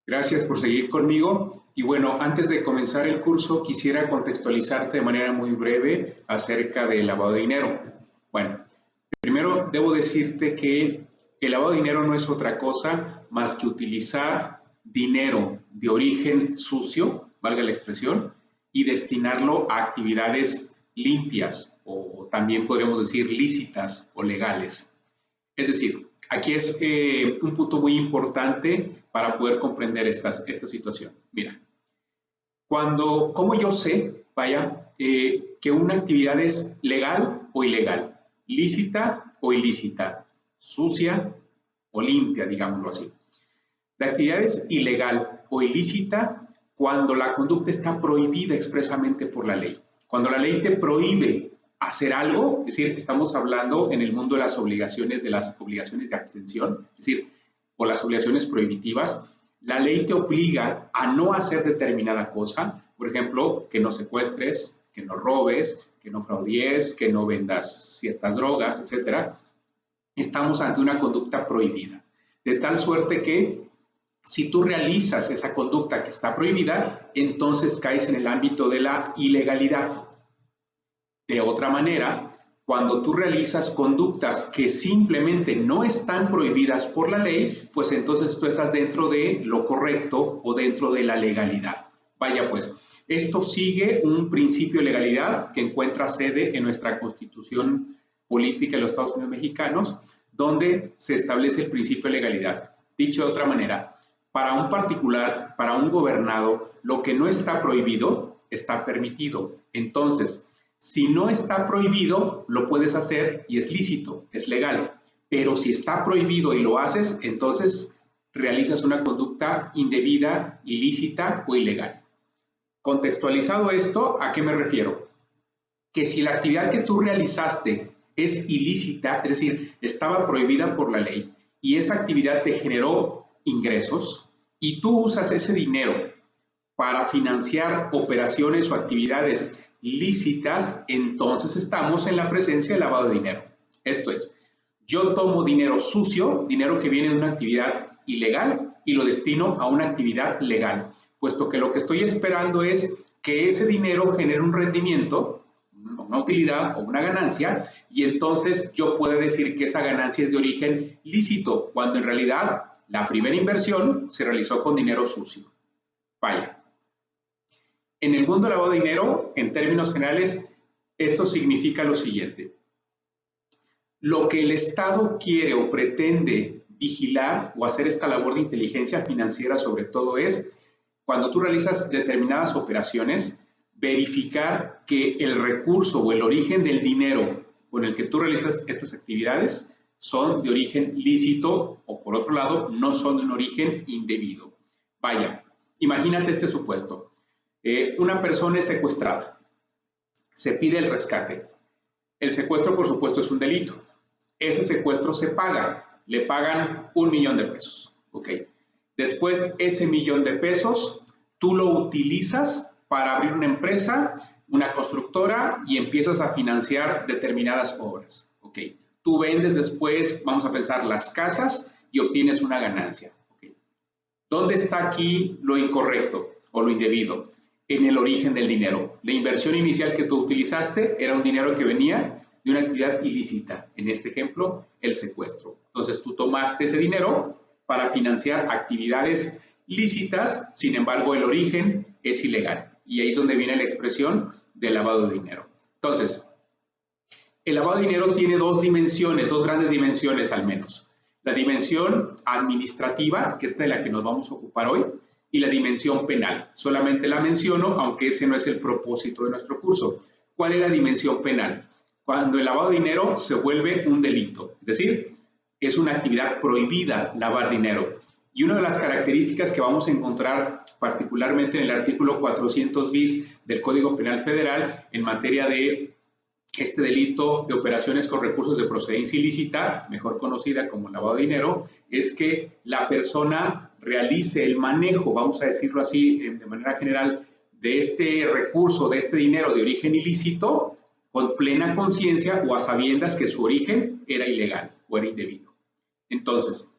Gracias por seguir conmigo. Y bueno, antes de comenzar el curso, quisiera contextualizarte de manera muy breve acerca del lavado de dinero. Bueno, primero debo decirte que el lavado de dinero no es otra cosa más que utilizar dinero de origen sucio, valga la expresión, y destinarlo a actividades limpias o también podríamos decir lícitas o legales. Es decir, aquí es un punto muy importante para poder comprender esta situación. Mira, ¿cómo yo sé, que una actividad es legal o ilegal, lícita o ilícita, sucia o limpia, digámoslo así? La actividad es ilegal o ilícita cuando la conducta está prohibida expresamente por la ley. Cuando la ley te prohíbe hacer algo, es decir, estamos hablando en el mundo de las obligaciones de abstención, es decir, o las obligaciones prohibitivas, la ley te obliga a no hacer determinada cosa, por ejemplo, que no secuestres, que no robes, que no fraudes, que no vendas ciertas drogas, etcétera. Estamos ante una conducta prohibida, de tal suerte que si tú realizas esa conducta que está prohibida, entonces caes en el ámbito de la ilegalidad. De otra manera, cuando tú realizas conductas que simplemente no están prohibidas por la ley, pues entonces tú estás dentro de lo correcto o dentro de la legalidad. Vaya pues, esto sigue un principio de legalidad que encuentra sede en nuestra Constitución Política de los Estados Unidos Mexicanos, donde se establece el principio de legalidad. Dicho de otra manera, para un particular, para un gobernado, lo que no está prohibido está permitido. Entonces, si no está prohibido, lo puedes hacer y es lícito, es legal. Pero si está prohibido y lo haces, entonces realizas una conducta indebida, ilícita o ilegal. Contextualizado esto, ¿a qué me refiero? Que si la actividad que tú realizaste es ilícita, es decir, estaba prohibida por la ley y esa actividad te generó ingresos y tú usas ese dinero para financiar operaciones o actividades lícitas, entonces estamos en la presencia de lavado de dinero. Esto es, yo tomo dinero sucio, dinero que viene de una actividad ilegal, y lo destino a una actividad legal, puesto que lo que estoy esperando es que ese dinero genere un rendimiento, una utilidad o una ganancia, y entonces yo puedo decir que esa ganancia es de origen lícito, cuando en realidad la primera inversión se realizó con dinero sucio. Vaya. En el mundo del lavado de dinero, en términos generales, esto significa lo siguiente. Lo que el Estado quiere o pretende vigilar o hacer esta labor de inteligencia financiera sobre todo es, cuando tú realizas determinadas operaciones, verificar que el recurso o el origen del dinero con el que tú realizas estas actividades son de origen lícito o, por otro lado, no son de un origen indebido. Vaya, imagínate este supuesto. Una persona es secuestrada, se pide el rescate. El secuestro, por supuesto, es un delito. Ese secuestro se paga, le pagan $1,000,000, ¿ok? Después, ese $1,000,000 tú lo utilizas para abrir una empresa, una constructora, y empiezas a financiar determinadas obras, ¿ok? Tú vendes después, vamos a pensar, las casas y obtienes una ganancia, ¿ok? ¿Dónde está aquí lo incorrecto o lo indebido? En el origen del dinero. La inversión inicial que tú utilizaste era un dinero que venía de una actividad ilícita, en este ejemplo, el secuestro. Entonces tú tomaste ese dinero para financiar actividades lícitas, sin embargo el origen es ilegal. Y ahí es donde viene la expresión de lavado de dinero. Entonces, el lavado de dinero tiene dos dimensiones, dos grandes dimensiones al menos. La dimensión administrativa, que es de la que nos vamos a ocupar hoy, y la dimensión penal. Solamente la menciono, aunque ese no es el propósito de nuestro curso. ¿Cuál es la dimensión penal? Cuando el lavado de dinero se vuelve un delito, es decir, es una actividad prohibida lavar dinero. Y una de las características que vamos a encontrar particularmente en el artículo 400 bis del Código Penal Federal en materia de este delito de operaciones con recursos de procedencia ilícita, mejor conocida como lavado de dinero, es que la persona realice el manejo, vamos a decirlo así de manera general, de este recurso, de este dinero de origen ilícito, con plena conciencia o a sabiendas que su origen era ilegal o era indebido. Entonces,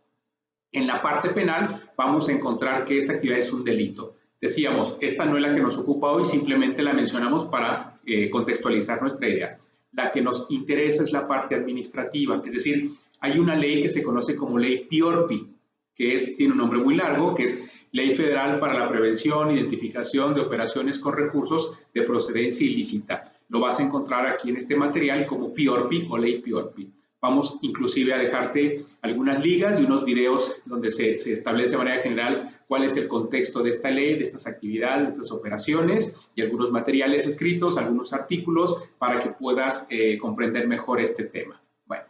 En la parte penal vamos a encontrar que esta actividad es un delito. Decíamos, esta no es la que nos ocupa hoy, simplemente la mencionamos para contextualizar nuestra idea. La que nos interesa es la parte administrativa, es decir, hay una ley que se conoce como ley PIORPI, tiene un nombre muy largo, que es Ley Federal para la Prevención e Identificación de Operaciones con Recursos de Procedencia Ilícita. Lo vas a encontrar aquí en este material como PIORPI o Ley PIORPI. Vamos inclusive a dejarte algunas ligas y unos videos donde se establece de manera general cuál es el contexto de esta ley, de estas actividades, de estas operaciones y algunos materiales escritos, algunos artículos para que puedas comprender mejor este tema. Bueno,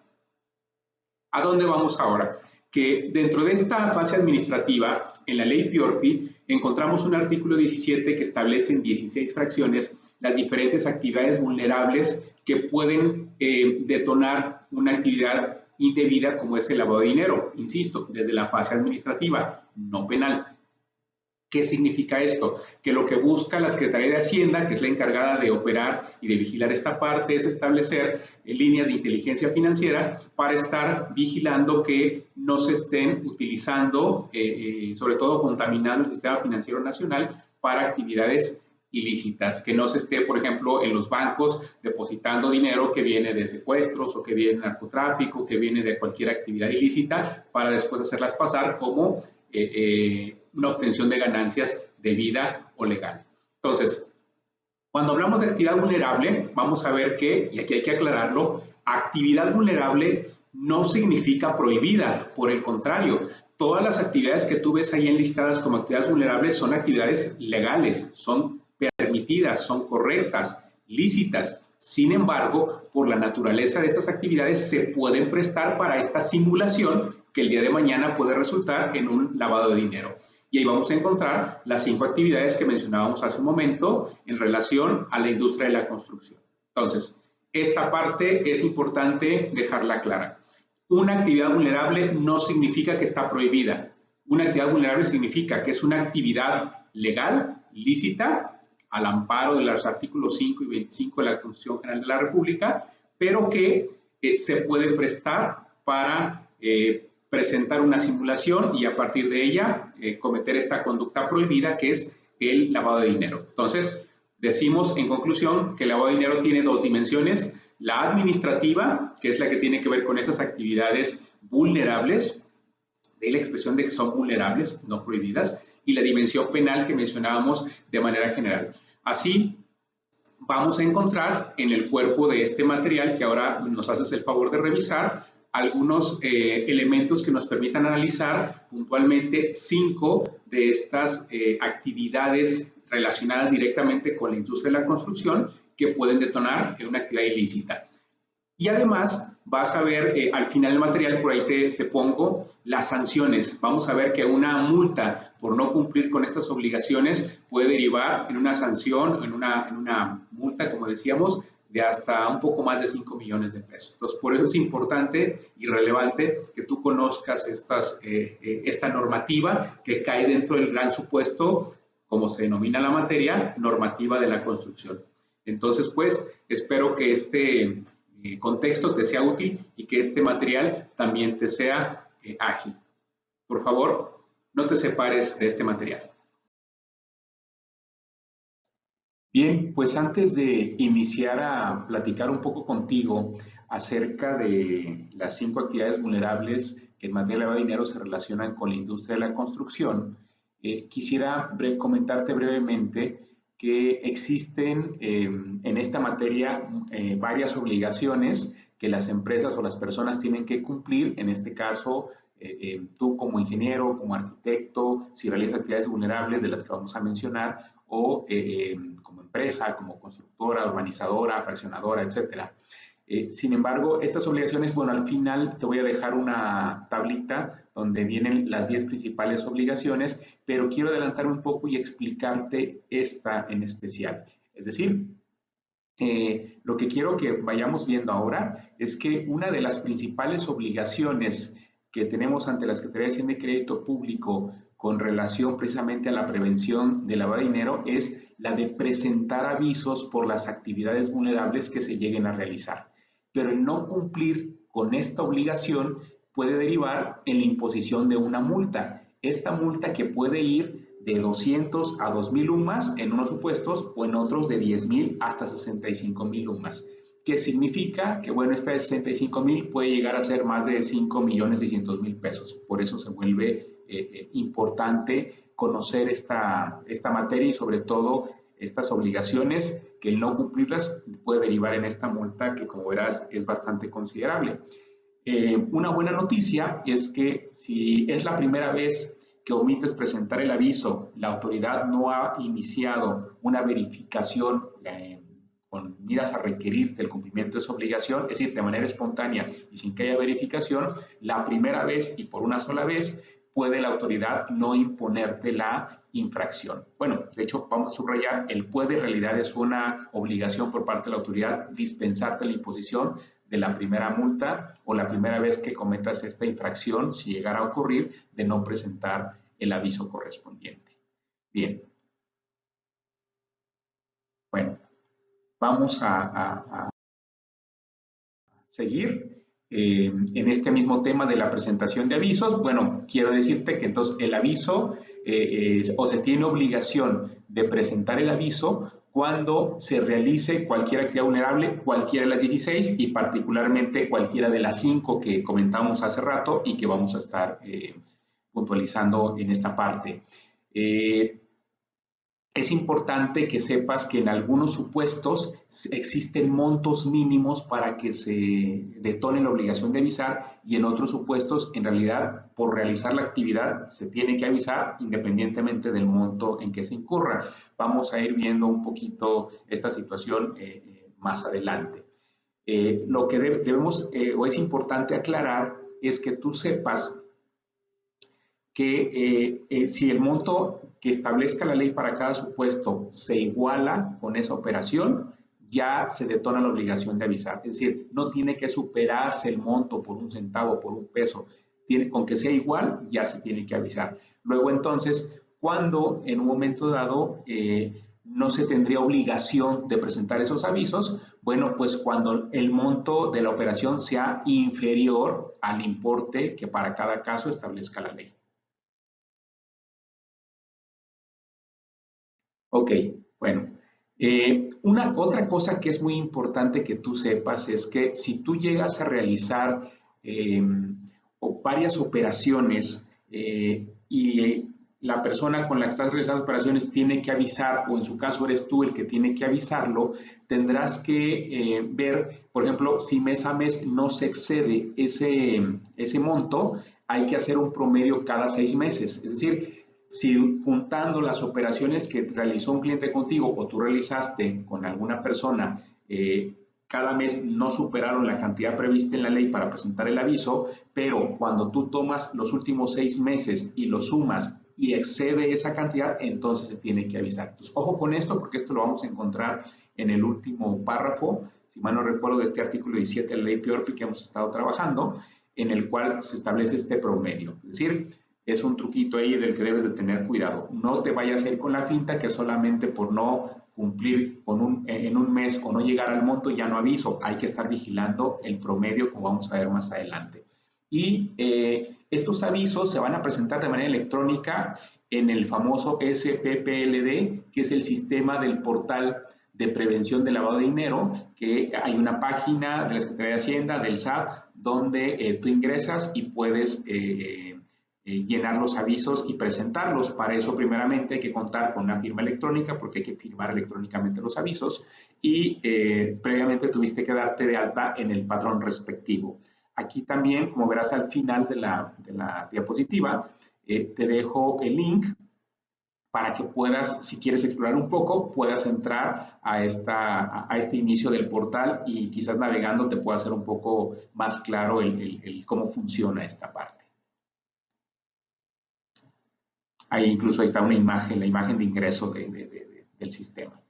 ¿a dónde vamos ahora? Que dentro de esta fase administrativa, en la ley PIORPI, encontramos un artículo 17 que establece en 16 fracciones las diferentes actividades vulnerables que pueden detonar una actividad indebida como es el lavado de dinero, insisto, desde la fase administrativa, no penal. ¿Qué significa esto? Que lo que busca la Secretaría de Hacienda, que es la encargada de operar y de vigilar esta parte, es establecer líneas de inteligencia financiera para estar vigilando que no se estén utilizando, sobre todo contaminando el sistema financiero nacional para actividades ilícitas, que no se esté, por ejemplo, en los bancos depositando dinero que viene de secuestros o que viene de narcotráfico, que viene de cualquier actividad ilícita, para después hacerlas pasar como una obtención de ganancias debida o legal. Entonces, cuando hablamos de actividad vulnerable, vamos a ver que, y aquí hay que aclararlo, actividad vulnerable no significa prohibida, por el contrario, todas las actividades que tú ves ahí enlistadas como actividades vulnerables son actividades legales, son permitidas, son correctas, lícitas. Sin embargo, por la naturaleza de estas actividades se pueden prestar para esta simulación que el día de mañana puede resultar en un lavado de dinero. Y ahí vamos a encontrar las 5 actividades que mencionábamos hace un momento en relación a la industria de la construcción. Entonces, esta parte es importante dejarla clara. Una actividad vulnerable no significa que está prohibida. Una actividad vulnerable significa que es una actividad legal, lícita, al amparo de los artículos 5 y 25 de la Constitución General de la República, pero que se puede prestar para presentar una simulación y a partir de ella cometer esta conducta prohibida que es el lavado de dinero. Entonces, decimos en conclusión que el lavado de dinero tiene 2 dimensiones, la administrativa, que es la que tiene que ver con estas actividades vulnerables, de la expresión de que son vulnerables, no prohibidas, y la dimensión penal que mencionábamos de manera general. Así, vamos a encontrar en el cuerpo de este material, que ahora nos haces el favor de revisar, algunos elementos que nos permitan analizar puntualmente 5 de estas actividades relacionadas directamente con la industria de la construcción que pueden detonar en una actividad ilícita. Y además vas a ver al final del material, por ahí te pongo las sanciones. Vamos a ver que una multa por no cumplir con estas obligaciones puede derivar en una sanción, en una multa, como decíamos, de hasta un poco más de 5 millones de pesos. Entonces, por eso es importante y relevante que tú conozcas esta normativa que cae dentro del gran supuesto, como se denomina la materia, normativa de la construcción. Entonces, pues, espero que este contexto te sea útil y que este material también te sea ágil. Por favor, no te separes de este material. Bien, pues antes de iniciar a platicar un poco contigo acerca de las 5 actividades vulnerables que en materia de lavado de dinero se relacionan con la industria de la construcción, quisiera comentarte brevemente que existen en esta materia varias obligaciones que las empresas o las personas tienen que cumplir, en este caso tú como ingeniero, como arquitecto, si realizas actividades vulnerables de las que vamos a mencionar, o como empresa, como constructora, urbanizadora, fraccionadora, etcétera. Sin embargo, estas obligaciones, bueno, al final te voy a dejar una tablita donde vienen las 10 principales obligaciones, pero quiero adelantar un poco y explicarte esta en especial. Es decir, lo que quiero que vayamos viendo ahora es que una de las principales obligaciones que tenemos ante la Secretaría de Hacienda y Crédito Público con relación precisamente a la prevención del lavado de dinero es la de presentar avisos por las actividades vulnerables que se lleguen a realizar. Pero el no cumplir con esta obligación puede derivar en la imposición de una multa. Esta multa que puede ir de 200 a 2,000 UMAS en unos supuestos o en otros de 10,000 hasta 65,000 UMAS. ¿Qué significa? Que bueno, esta de 65,000 puede llegar a ser más de 5,600,000 pesos. Por eso se vuelve importante conocer esta materia y sobre todo estas obligaciones, que el no cumplirlas puede derivar en esta multa que, como verás, es bastante considerable. Una buena noticia es que si es la primera vez que omites presentar el aviso, la autoridad no ha iniciado una verificación con miras a requerir del cumplimiento de esa obligación, es decir, de manera espontánea y sin que haya verificación, la primera vez y por una sola vez puede la autoridad no imponerte la infracción. Bueno, de hecho, vamos a subrayar, el puede en realidad es una obligación por parte de la autoridad dispensarte la imposición de la primera multa o la primera vez que cometas esta infracción, si llegara a ocurrir, de no presentar el aviso correspondiente. Bien. Bueno, vamos a seguir en este mismo tema de la presentación de avisos. Bueno, quiero decirte que entonces el aviso o se tiene obligación de presentar el aviso cuando se realice cualquier actividad vulnerable, cualquiera de las 16 y particularmente cualquiera de las 5 que comentamos hace rato y que vamos a estar puntualizando en esta parte. Es importante que sepas que en algunos supuestos existen montos mínimos para que se detone la obligación de avisar y en otros supuestos, en realidad, por realizar la actividad se tiene que avisar independientemente del monto en que se incurra. Vamos a ir viendo un poquito esta situación más adelante. Lo que debemos o es importante aclarar es que tú sepas que si el monto que establezca la ley para cada supuesto se iguala con esa operación, ya se detona la obligación de avisar. Es decir, no tiene que superarse el monto por un centavo, por un peso. Con que sea igual, ya se tiene que avisar. Luego, entonces, cuando en un momento dado no se tendría obligación de presentar esos avisos, bueno, pues cuando el monto de la operación sea inferior al importe que para cada caso establezca la ley. Ok, bueno. Otra cosa que es muy importante que tú sepas es que si tú llegas a realizar varias operaciones y la persona con la que estás realizando operaciones tiene que avisar, o en su caso eres tú el que tiene que avisarlo, tendrás que ver, por ejemplo, si mes a mes no se excede ese monto, hay que hacer un promedio cada 6 meses. Es decir, si juntando las operaciones que realizó un cliente contigo o tú realizaste con alguna persona, cada mes no superaron la cantidad prevista en la ley para presentar el aviso, pero cuando tú tomas los últimos 6 meses y lo sumas y excede esa cantidad, entonces se tiene que avisar. Entonces, ojo con esto, porque esto lo vamos a encontrar en el último párrafo, si mal no recuerdo, de este artículo 17 de la ley PIORPI que hemos estado trabajando, en el cual se establece este promedio. Es decir, es un truquito ahí del que debes de tener cuidado. No te vayas a ir con la finta que solamente por no cumplir en un mes o no llegar al monto ya no aviso. Hay que estar vigilando el promedio, como vamos a ver más adelante. Y estos avisos se van a presentar de manera electrónica en el famoso SPPLD, que es el sistema del portal de prevención del lavado de dinero, que hay una página de la Secretaría de Hacienda, del SAT, donde tú ingresas y puedes llenar los avisos y presentarlos. Para eso, primeramente, hay que contar con una firma electrónica, porque hay que firmar electrónicamente los avisos, y previamente tuviste que darte de alta en el padrón respectivo. Aquí también, como verás al final de la diapositiva, te dejo el link para que puedas, si quieres explorar un poco, puedas entrar a este inicio del portal y quizás navegando te pueda hacer un poco más claro el cómo funciona esta parte. Ahí incluso ahí está una imagen, la imagen de ingreso del sistema.